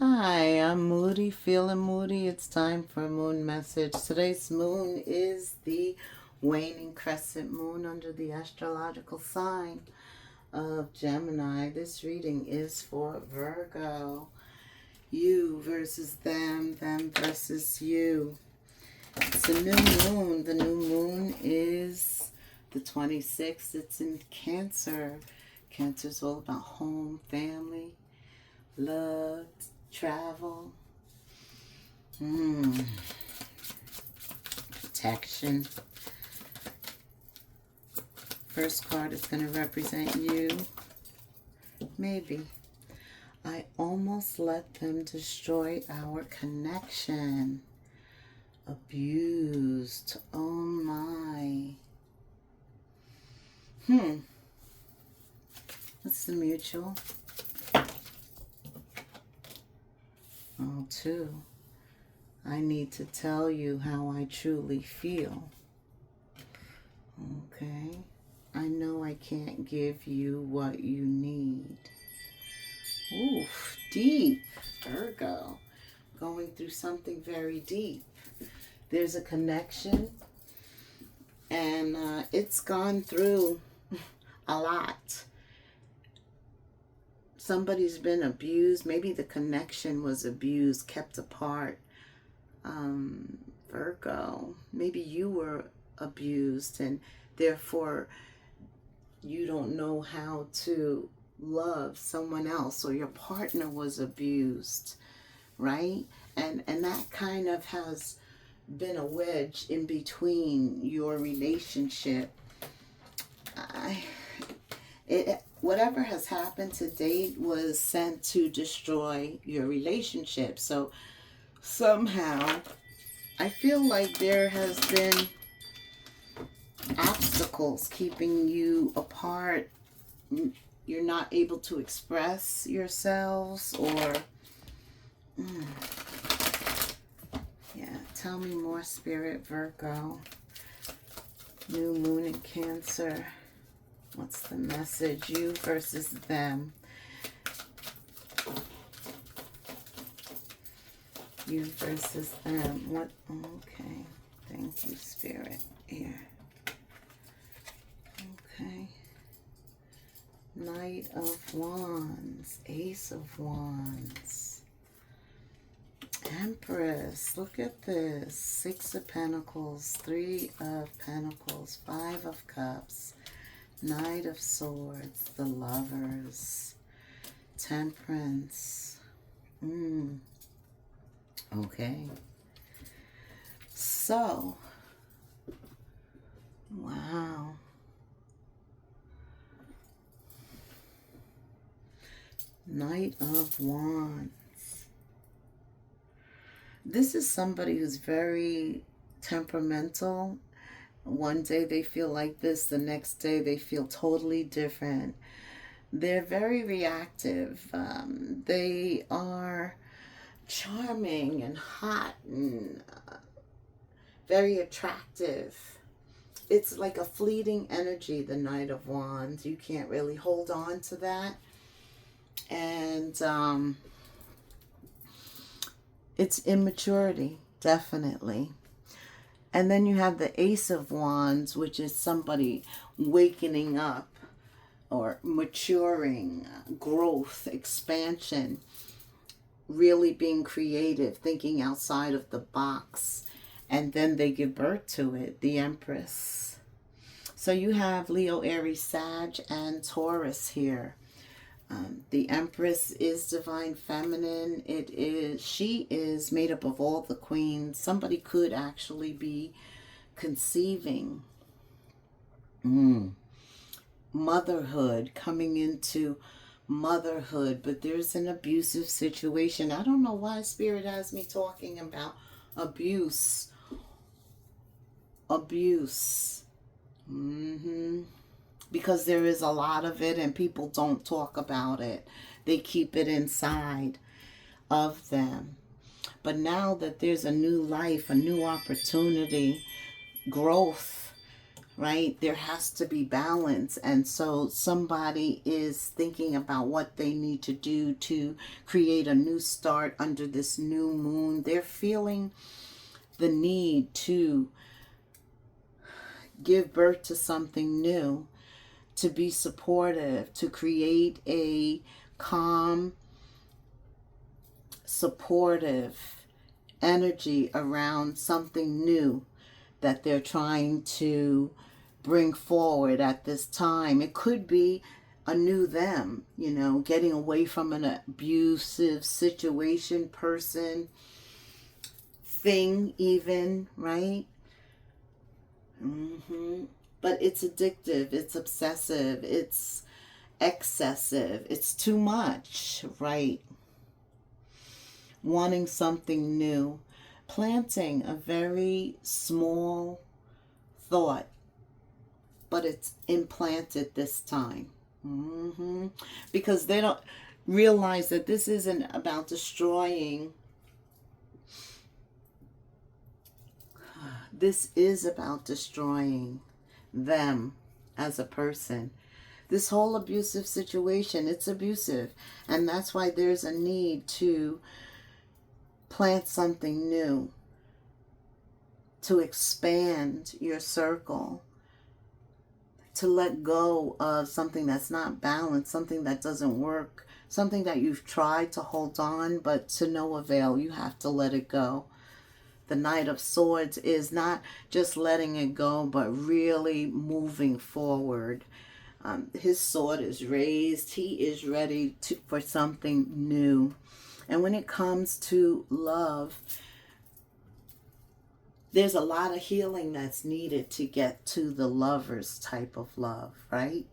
Hi, I'm Moody, feeling moody. It's time for a moon message. Today's moon is the waning crescent moon under the astrological sign of Gemini. This reading is for Virgo. You versus them versus you. It's a new moon. The new moon is the 26th. It's in Cancer. Cancer's all about home, family, love, travel, protection. First card is going to represent you. Maybe. I almost let them destroy our connection. Abused. Oh my. What's the mutual? Oh, two. I need to tell you how I truly feel. Okay. I know I can't give you what you need. Oof, deep. Virgo. Going through something very deep. There's a connection, and it's gone through a lot. Somebody's been abused. Maybe the connection was abused, kept apart. Virgo, maybe you were abused and therefore you don't know how to love someone else, or your partner was abused, right? And that kind of has been a wedge in between your relationship. Whatever has happened to date was sent to destroy your relationship. So somehow I feel like there has been obstacles keeping you apart. You're not able to express yourselves, or yeah, tell me more, Spirit. Virgo, new moon in Cancer. What's the message? You versus them. You versus them. What? Okay. Thank you, Spirit. Here. Okay. Knight of Wands. Ace of Wands. Empress. Look at this. Six of Pentacles. Three of Pentacles. Five of Cups. Knight of Swords, the Lovers, Temperance. Okay. So, wow. Knight of Wands. This is somebody who's very temperamental. One day they feel like this, the next day they feel totally different. They're very reactive. They are charming and hot and very attractive. It's like a fleeting energy, the Knight of Wands. You can't really hold on to that. And it's immaturity, definitely. And then you have the Ace of Wands, which is somebody wakening up or maturing, growth, expansion, really being creative, thinking outside of the box. And then they give birth to it, the Empress. So you have Leo, Aries, Sag, and Taurus here. The Empress is divine feminine. She is made up of all the queens. Somebody could actually be conceiving. Motherhood, coming into motherhood, but there's an abusive situation. I don't know why Spirit has me talking about abuse. Because there is a lot of it and people don't talk about it. They keep it inside of them. But now that there's a new life, a new opportunity, growth, right? There has to be balance. And so somebody is thinking about what they need to do to create a new start under this new moon. They're feeling the need to give birth to something new, to be supportive, to create a calm, supportive energy around something new that they're trying to bring forward at this time. It could be a new them, you know, getting away from an abusive situation, person, thing even, right? But it's addictive, it's obsessive, it's excessive, it's too much, right? Wanting something new, planting a very small thought, but it's implanted this time. Because they don't realize that this isn't about destroying. This is about destroying them as a person. This whole abusive situation, it's abusive. And that's why there's a need to plant something new, to expand your circle, to let go of something that's not balanced, something that doesn't work, something that you've tried to hold on, but to no avail. You have to let it go. The Knight of Swords is not just letting it go, but really moving forward. His sword is raised. He is ready for something new. And when it comes to love, there's a lot of healing that's needed to get to the lover's type of love, right?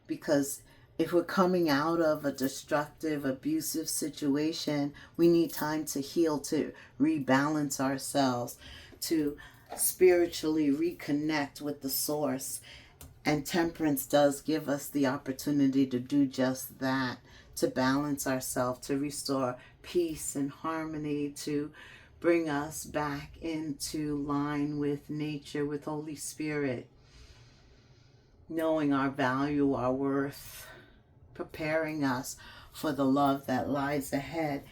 Because if we're coming out of a destructive, abusive situation, we need time to heal, to rebalance ourselves, to spiritually reconnect with the source. And temperance does give us the opportunity to do just that, to balance ourselves, to restore peace and harmony, to bring us back into line with nature, with Holy Spirit, knowing our value, our worth, preparing us for the love that lies ahead.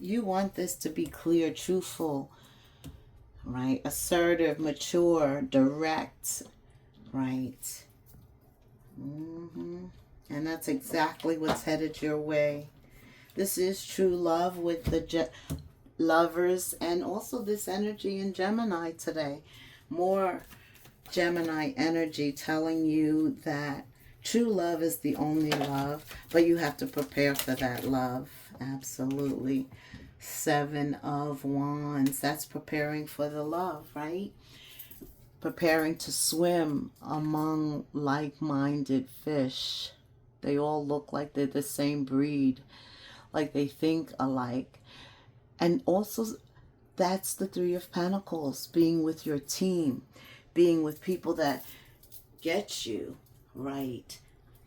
You want this to be clear, truthful, right? Assertive, mature, direct, right? And that's exactly what's headed your way. This is true love with the lovers, and also this energy in Gemini today. More Gemini energy telling you that true love is the only love, but you have to prepare for that love. Absolutely. 7 of Wands. That's preparing for the love, right? Preparing to swim among like-minded fish. They all look like they're the same breed, like they think alike. And also, that's the 3 of Pentacles, being with your team, being with people that get you, right?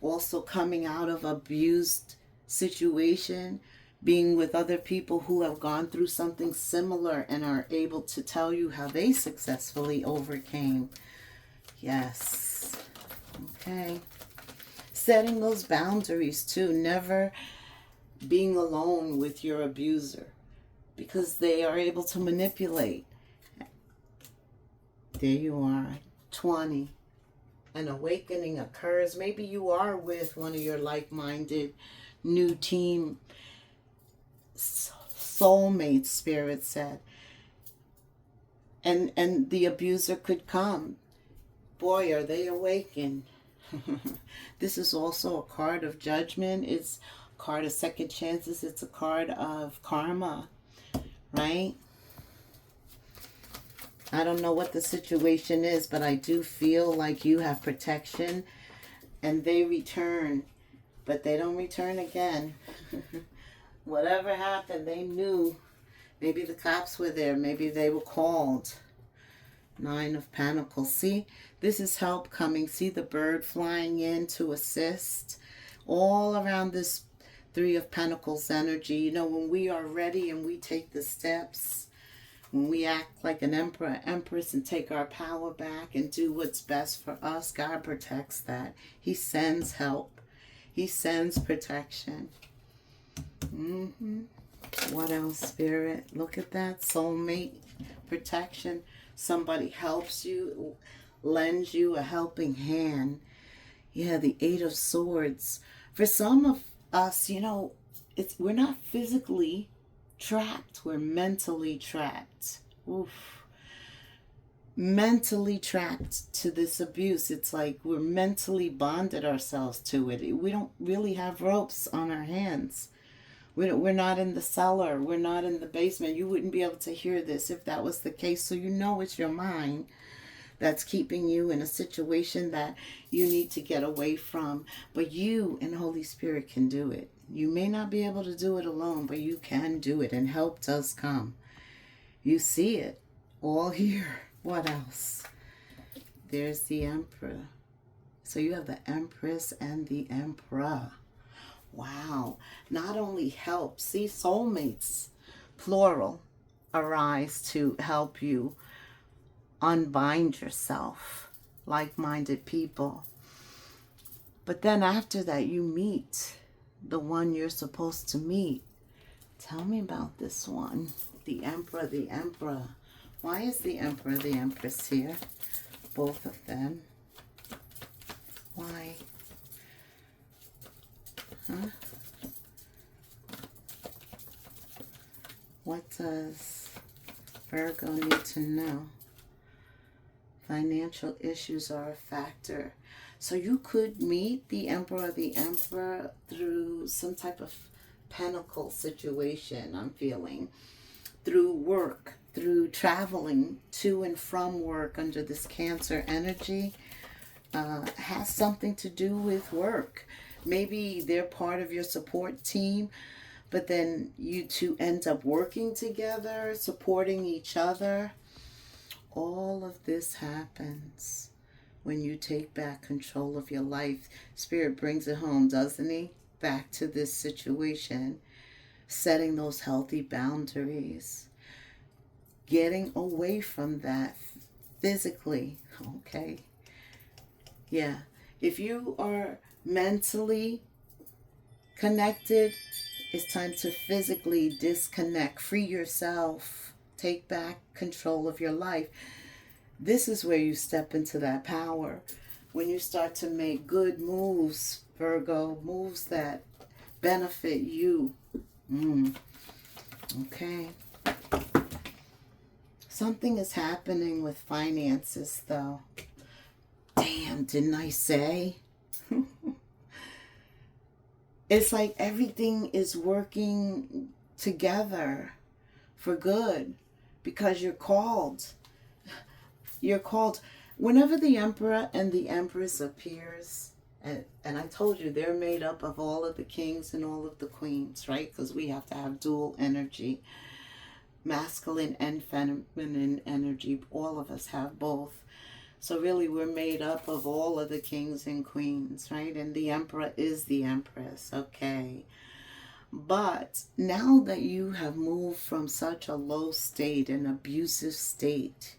Also coming out of abused situation, being with other people who have gone through something similar and are able to tell you how they successfully overcame. Yes. Okay. Setting those boundaries too, never being alone with your abuser, because they are able to manipulate. There you are, 20. An awakening occurs. Maybe you are with one of your like-minded new team soulmates, Spirit said. And the abuser could come. Boy, are they awakened. This is also a card of judgment. It's a card of second chances. It's a card of karma, right? I don't know what the situation is, but I do feel like you have protection and they return, but they don't return again. Whatever happened, they knew. Maybe the cops were there. Maybe they were called. 9 of Pentacles. See, this is help coming. See the bird flying in to assist. All around this 3 of Pentacles energy. You know, when we are ready and we take the steps, When we act like an emperor, empress, and take our power back and do what's best for us, God protects that. He sends help. He sends protection. What else, Spirit? Look at that. Soulmate protection. Somebody helps you, lends you a helping hand. Yeah, the Eight of Swords. For some of us, we're not physically trapped. We're mentally trapped. Oof. Mentally trapped to this abuse. It's like we're mentally bonded ourselves to it. We don't really have ropes on our hands. We're not in the cellar. We're not in the basement. You wouldn't be able to hear this if that was the case. So it's your mind that's keeping you in a situation that you need to get away from. But you and Holy Spirit can do it. You may not be able to do it alone, but you can do it, and help does come. You see it all here. What else? There's the Emperor. So you have the Empress and the Emperor. Wow. Not only help, see, soulmates, plural, arise to help you unbind yourself, like-minded people. But then after that, you meet the one you're supposed to meet. Tell me about this one. The Emperor, the Emperor. Why is the Emperor, the Empress here? Both of them. Why? Huh? What does Virgo need to know? Financial issues are a factor. So you could meet the Emperor, the Emperor through some type of pentacle situation, I'm feeling. Through work, through traveling to and from work under this Cancer energy. Has something to do with work. Maybe they're part of your support team, but then you two end up working together, supporting each other. All of this happens when you take back control of your life. Spirit brings it home, doesn't he? Back to this situation. Setting those healthy boundaries. Getting away from that physically. Okay? Yeah. If you are mentally connected, it's time to physically disconnect. Free yourself. Take back control of your life. This is where you step into that power. When you start to make good moves, Virgo, moves that benefit you. Okay. Something is happening with finances, though. Damn, didn't I say? It's like everything is working together for good because you're called. You're called. Whenever the Emperor and the Empress appears, and I told you they're made up of all of the kings and all of the queens, right? Because we have to have dual energy. Masculine and feminine energy. All of us have both. So really we're made up of all of the kings and queens, right? And the Emperor is the Empress, okay? But now that you have moved from such a low state, an abusive state,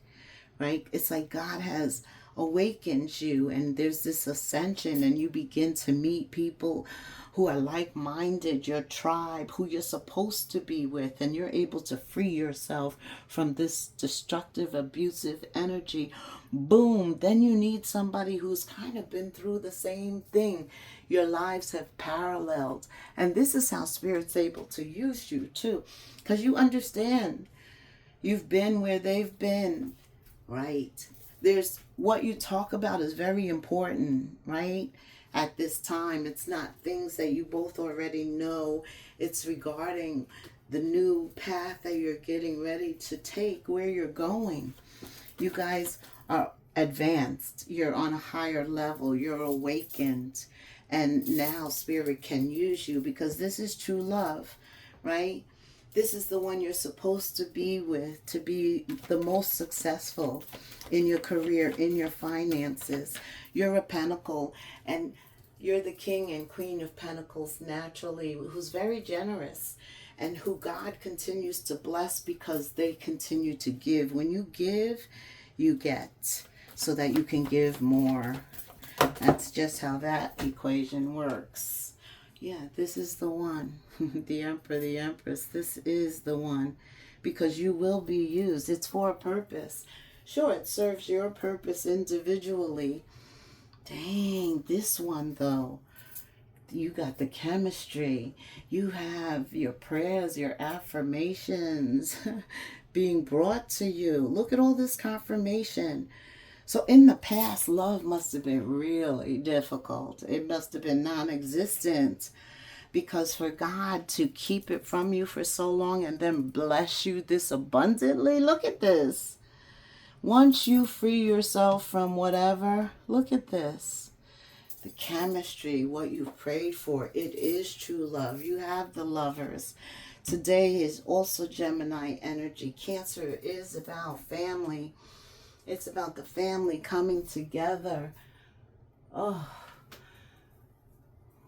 right? It's like God has awakened you and there's this ascension and you begin to meet people who are like-minded, your tribe, who you're supposed to be with, and you're able to free yourself from this destructive, abusive energy. Boom, then you need somebody who's kind of been through the same thing. Your lives have paralleled. And this is how Spirit's able to use you too. Because you understand. You've been where they've been. Right. There's what you talk about is very important, right? At this time, it's not things that you both already know. It's regarding the new path that you're getting ready to take, where you're going. You guys are advanced. You're on a higher level. You're awakened. And now Spirit can use you because this is true love, right? This is the one you're supposed to be with, to be the most successful in your career, in your finances. You're a pentacle. And You're the king and queen of pentacles naturally, who's very generous and who God continues to bless because they continue to give. When you give, you get, so that you can give more. That's just how that equation works. Yeah, this is the one. The Emperor, the Empress, this is the one. Because you will be used. It's for a purpose. Sure, it serves your purpose individually. Dang, this one though. You got the chemistry. You have your prayers, your affirmations being brought to you. Look at all this confirmation. So in the past, love must have been really difficult. It must have been non-existent. Because for God to keep it from you for so long and then bless you this abundantly, look at this. Once you free yourself from whatever, look at this. The chemistry, what you've prayed for, it is true love. You have the lovers. Today is also Gemini energy. Cancer is about family. It's about the family coming together. Oh,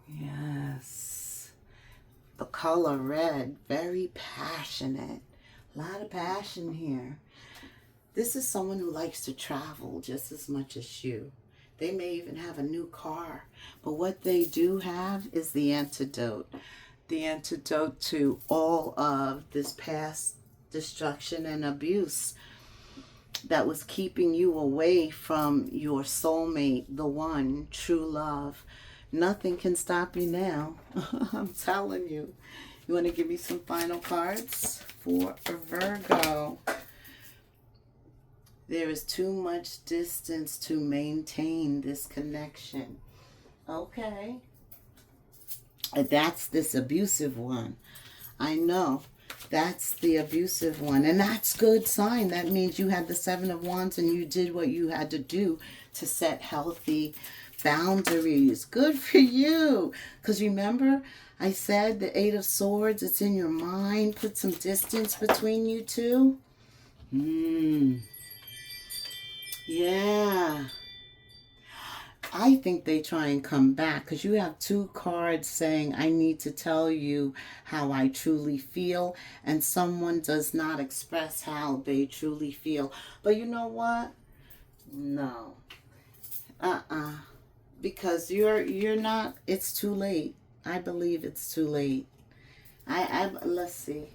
yes. The color red, very passionate. A lot of passion here. This is someone who likes to travel just as much as you. They may even have a new car. But what they do have is the antidote. The antidote to all of this past destruction and abuse that was keeping you away from your soulmate, the one, true love. Nothing can stop you now. I'm telling you. You want to give me some final cards for Virgo? There is too much distance to maintain this connection. Okay. That's this abusive one. I know. That's the abusive one. And that's good sign. That means you had the Seven of Wands and you did what you had to do to set healthy boundaries. Good for you. Because remember, I said the Eight of Swords, it's in your mind. Put some distance between you two. Yeah. I think they try and come back because you have two cards saying, I need to tell you how I truly feel. And someone does not express how they truly feel. But you know what? No. Because you're not, it's too late. I believe it's too late. Let's see.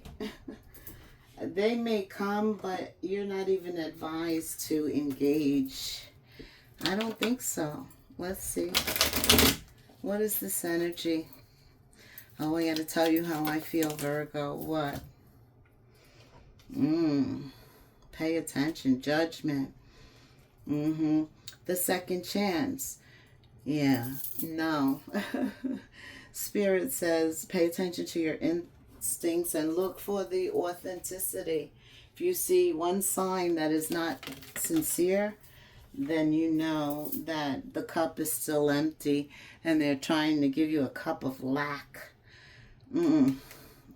They may come, but you're not even advised to engage. I don't think so. Let's see. What is this energy? Oh, I got to tell you how I feel, Virgo. What? Pay attention. Judgment. The second chance. Yeah. No. Spirit says, pay attention to your instincts and look for the authenticity. If you see one sign that is not sincere, then you know that the cup is still empty and they're trying to give you a cup of lack.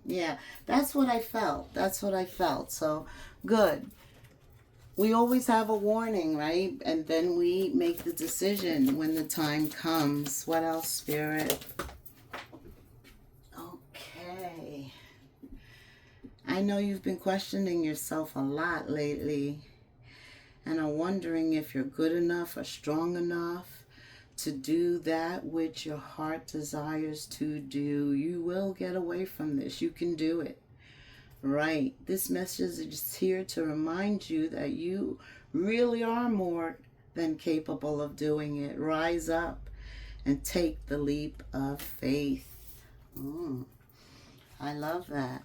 Yeah, that's what I felt. That's what I felt. So, good. We always have a warning, right? And then we make the decision when the time comes. What else, Spirit? Okay. I know you've been questioning yourself a lot lately. And are wondering if you're good enough or strong enough to do that which your heart desires to do. You will get away from this. You can do it. Right. This message is here to remind you that you really are more than capable of doing it. Rise up and take the leap of faith. I love that.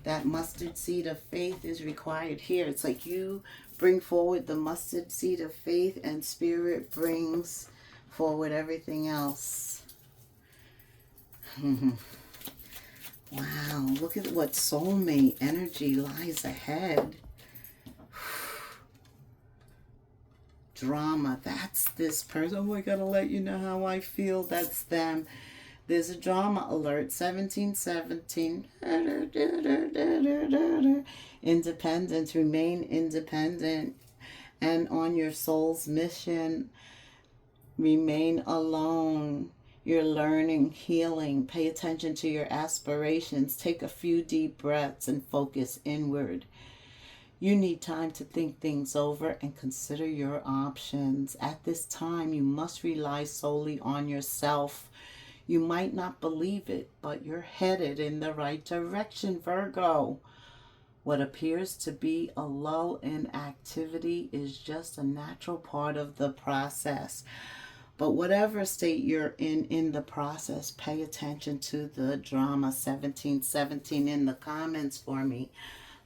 That mustard seed of faith is required here. It's like you bring forward the mustard seed of faith and Spirit brings forward everything else. Wow, look at what soulmate energy lies ahead. Drama, that's this person. Oh, I gotta let you know how I feel. That's them. There's a drama alert. 1717. Independence. Remain independent. And on your soul's mission, remain alone. You're learning, healing. Pay attention to your aspirations. Take a few deep breaths and focus inward. You need time to think things over and consider your options. At this time, you must rely solely on yourself. You might not believe it, but you're headed in the right direction, Virgo. What appears to be a lull in activity is just a natural part of the process. But whatever state you're in the process, pay attention to the drama. 1717 in the comments for me.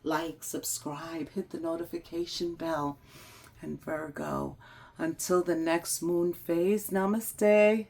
Like, subscribe, hit the notification bell. And Virgo, until the next moon phase, namaste.